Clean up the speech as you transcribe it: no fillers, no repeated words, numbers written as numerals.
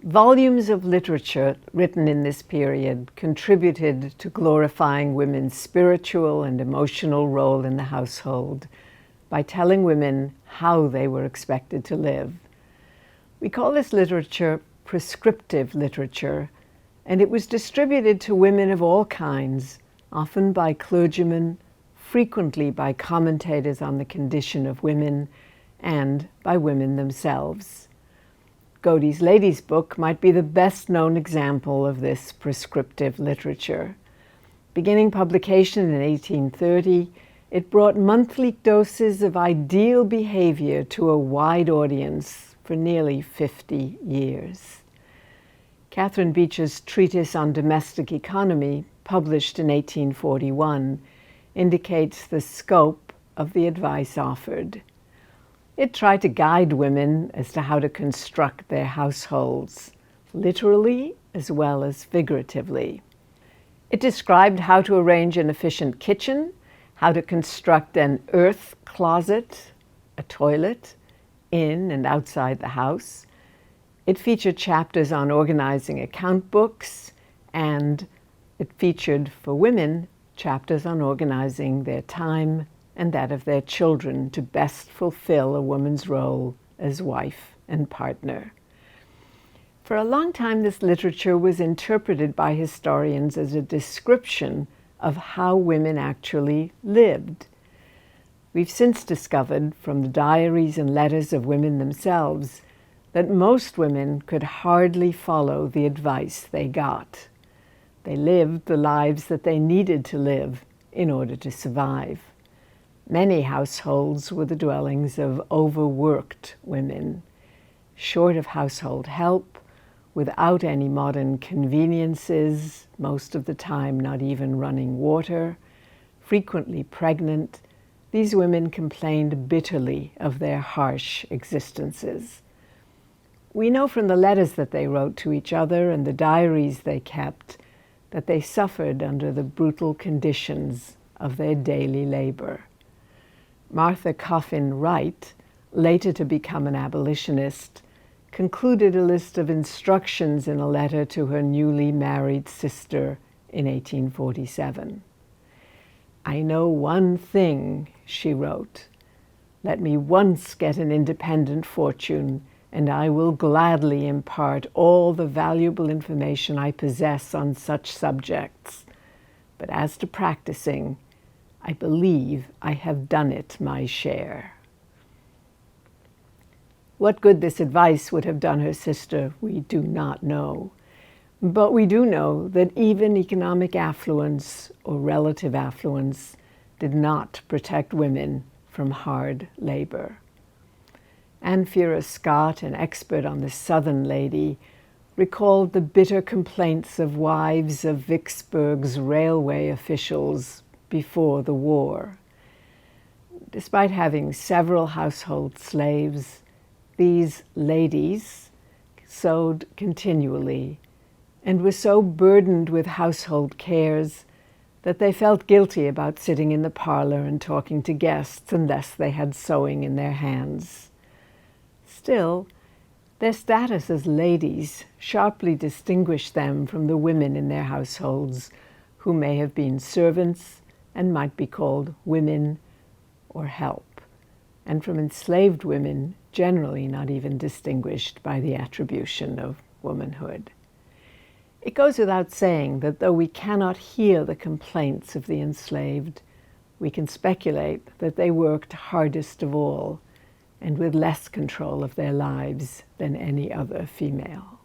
Volumes of literature written in this period contributed to glorifying women's spiritual and emotional role in the household by telling women how they were expected to live. We call this literature prescriptive literature, and it was distributed to women of all kinds, often by clergymen, frequently by commentators on the condition of women, and by women themselves. Godey's Lady's Book might be the best-known example of this prescriptive literature. Beginning publication in 1830, it brought monthly doses of ideal behavior to a wide audience for nearly 50 years. Catherine Beecher's treatise on domestic economy, published in 1841, indicates the scope of the advice offered. It tried to guide women as to how to construct their households, literally as well as figuratively. It described how to arrange an efficient kitchen, how to construct an earth closet, a toilet, in and outside the house. It featured chapters on organizing account books, and it featured, for women, chapters on organizing their time and that of their children to best fulfill a woman's role as wife and partner. For a long time, this literature was interpreted by historians as a description of how women actually lived. We've since discovered from the diaries and letters of women themselves that most women could hardly follow the advice they got. They lived the lives that they needed to live in order to survive. Many households were the dwellings of overworked women, short of household help, without any modern conveniences, most of the time not even running water, frequently pregnant. These women complained bitterly of their harsh existences. We know from the letters that they wrote to each other and the diaries they kept that they suffered under the brutal conditions of their daily labor. Martha Coffin Wright, later to become an abolitionist, concluded a list of instructions in a letter to her newly married sister in 1847. "I know one thing," she wrote. "Let me once get an independent fortune, and I will gladly impart all the valuable information I possess on such subjects. But as to practicing, I believe I have done it my share." What good this advice would have done her sister, we do not know. But we do know that even economic affluence or relative affluence did not protect women from hard labor. Anne Fura Scott, an expert on the Southern lady, recalled the bitter complaints of wives of Vicksburg's railway officials before the war. Despite having several household slaves, these ladies sewed continually and were so burdened with household cares that they felt guilty about sitting in the parlor and talking to guests unless they had sewing in their hands. Still, their status as ladies sharply distinguished them from the women in their households who may have been servants and might be called women or help, and from enslaved women generally not even distinguished by the attribution of womanhood. It goes without saying that though we cannot hear the complaints of the enslaved, we can speculate that they worked hardest of all and with less control of their lives than any other female.